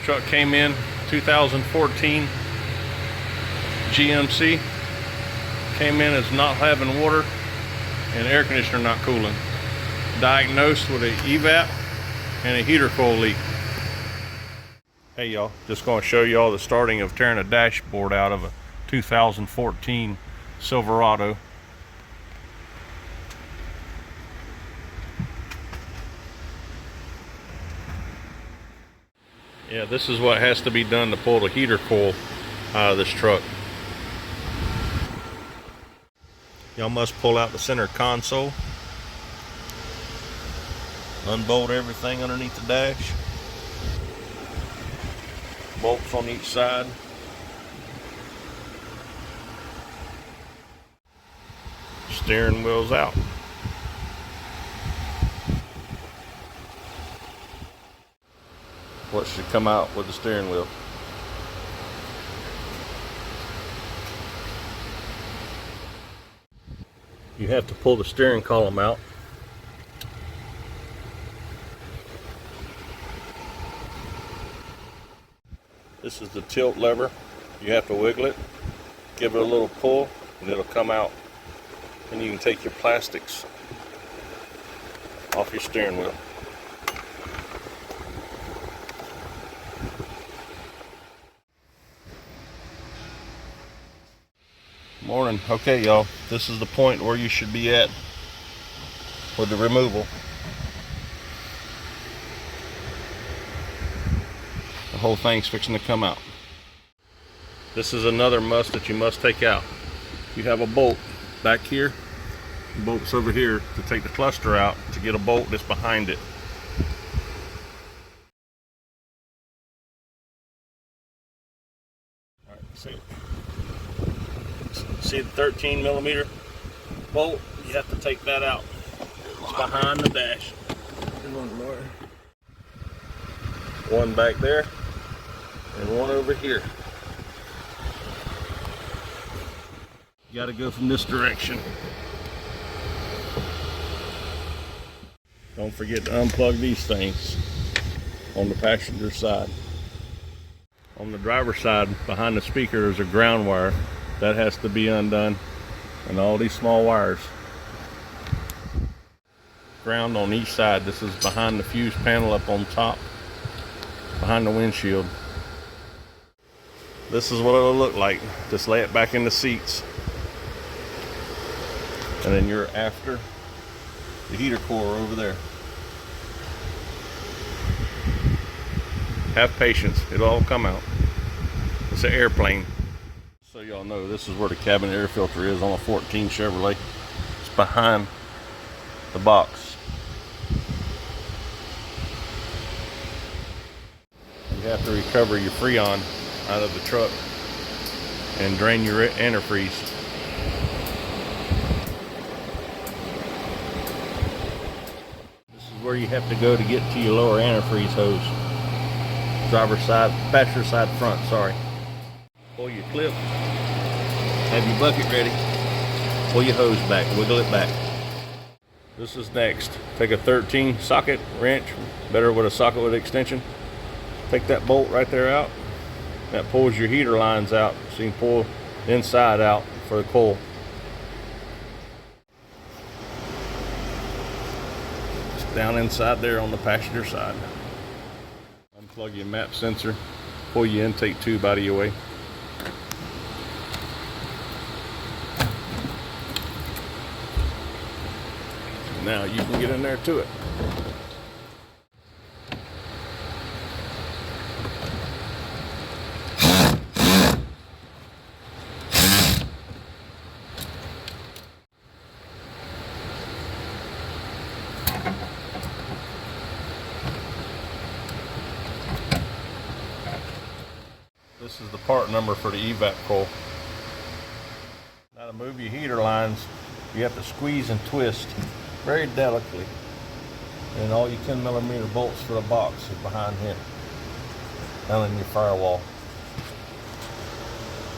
Truck came in 2014 GMC. Came in as not having water and air conditioner not cooling. Diagnosed with an evap and a heater coil leak. Hey y'all, just going to show you all the starting of tearing a dashboard out of a 2014 Silverado. Yeah, this is what has to be done to pull the heater coil out of this truck. Y'all must pull out the center console, unbolt everything underneath the dash, bolts on each side. Steering wheel's out. What should come out with the steering wheel? You have to pull the steering column out. This is the tilt lever. You have to wiggle it, give it a little pull, and it'll come out. And you can take your plastics off your steering wheel. Morning. Okay, y'all, this is the point where you should be at with the removal. The whole thing's fixing to come out. This is another must that you must take out. You have a bolt back here, bolts over here to take the cluster out, to get a bolt that's behind it. All right, see the 13 millimeter bolt? You have to take that out. It's behind the dash. One back there and one over here. You got to go from this direction. Don't forget to unplug these things on the passenger side. On the driver's side, behind the speaker, is a ground wire that has to be undone, and all these small wires. Ground on each side. This is behind the fuse panel up on top, behind the windshield. This is what it'll look like. Just lay it back in the seats, and then you're after the heater core over there. Have patience, it'll all come out. It's an airplane. So y'all know, this is where the cabin air filter is on a 14 Chevrolet. It's behind the box. You have to recover your Freon out of the truck and drain your antifreeze. This is where you have to go to get to your lower antifreeze hose. Driver's side, passenger side front, sorry. Pull your clip, have your bucket ready, pull your hose back, wiggle it back. This is next. Take a 13 socket wrench, better with a socket with extension. Take that bolt right there out. That pulls your heater lines out, so you can pull the inside out for the coil. Just down inside there on the passenger side. Unplug your map sensor, pull your intake tube out of your way. Now you can get in there to it. This is the part number for the evap coil. Now to move your heater lines, you have to squeeze and twist very delicately. And all your 10 millimeter bolts for the box is behind here, down in your firewall.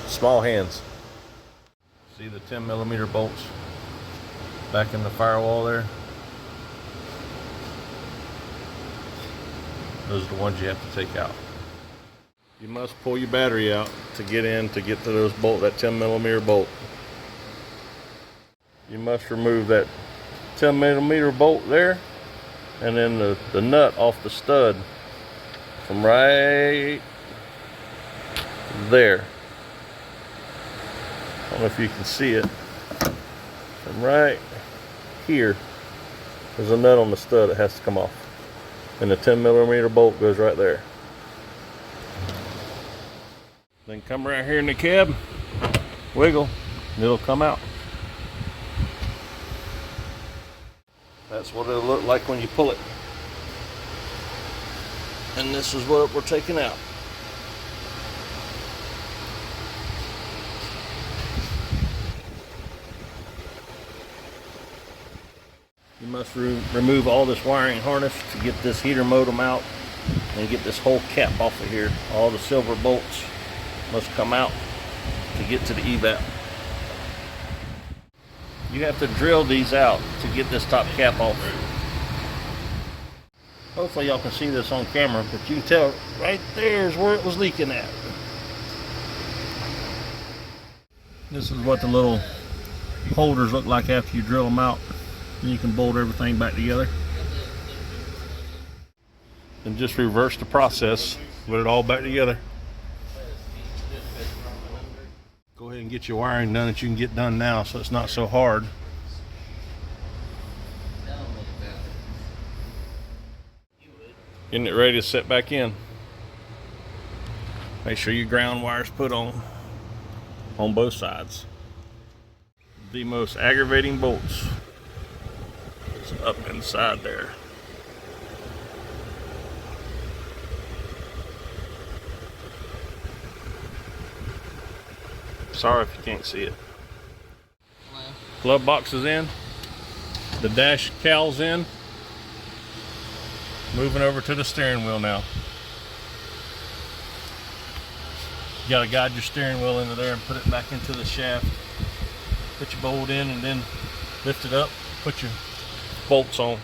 Small hands. See the 10 millimeter bolts back in the firewall there? Those are the ones you have to take out. You must pull your battery out to get to those bolt, that 10mm bolt. You must remove that 10mm bolt there, and then the nut off the stud from right there. I don't know if you can see it. From right here, there's a nut on the stud that has to come off. And the 10mm bolt goes right there. Then come right here in the cab, wiggle, and it'll come out. That's what it'll look like when you pull it. And this is what we're taking out. You must remove all this wiring harness to get this heater modem out and get this whole cap off of here. All the silver bolts must come out to get to the evap. You have to drill these out to get this top cap off. Hopefully y'all can see this on camera, but you can tell right there is where it was leaking at. This is what the little holders look like after you drill them out. And you can bolt everything back together. And just reverse the process, put it all back together. Go ahead and get your wiring done that you can get done now, so it's not so hard. Getting it ready to set back in. Make sure your ground wire's put on both sides. The most aggravating bolts is up inside there. Sorry if you can't see it. Glove box is in. The dash cowl's in. Moving over to the steering wheel now. You gotta guide your steering wheel into there and put it back into the shaft. Put your bolt in and then lift it up. Put your bolts on.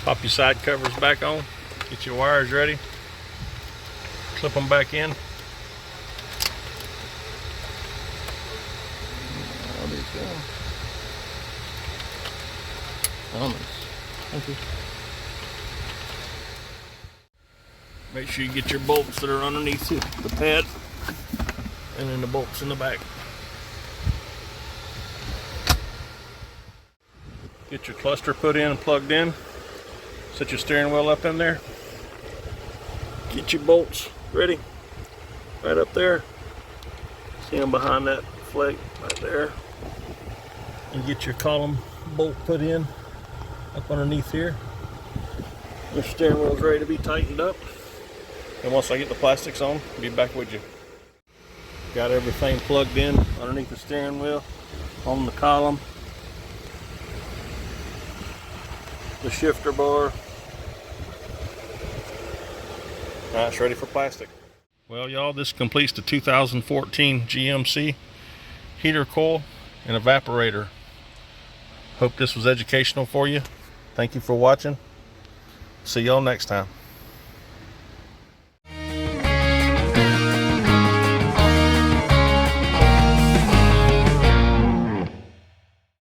Pop your side covers back on. Get your wires ready. Clip them back in. Thank you. Make sure you get your bolts that are underneath the pad, and then the bolts in the back. Get your cluster put in and plugged in. Set your steering wheel up in there. Get your bolts ready. Right up there. See them behind that flake right there. And get your column bolt put in up underneath here. Your steering wheel's ready to be tightened up. And once I get the plastics on, I'll be back with you. Got everything plugged in underneath the steering wheel, on the column, the shifter bar. Now it's ready for plastic. Well, y'all, this completes the 2014 GMC heater coil and evaporator. Hope this was educational for you. Thank you for watching. See y'all next time.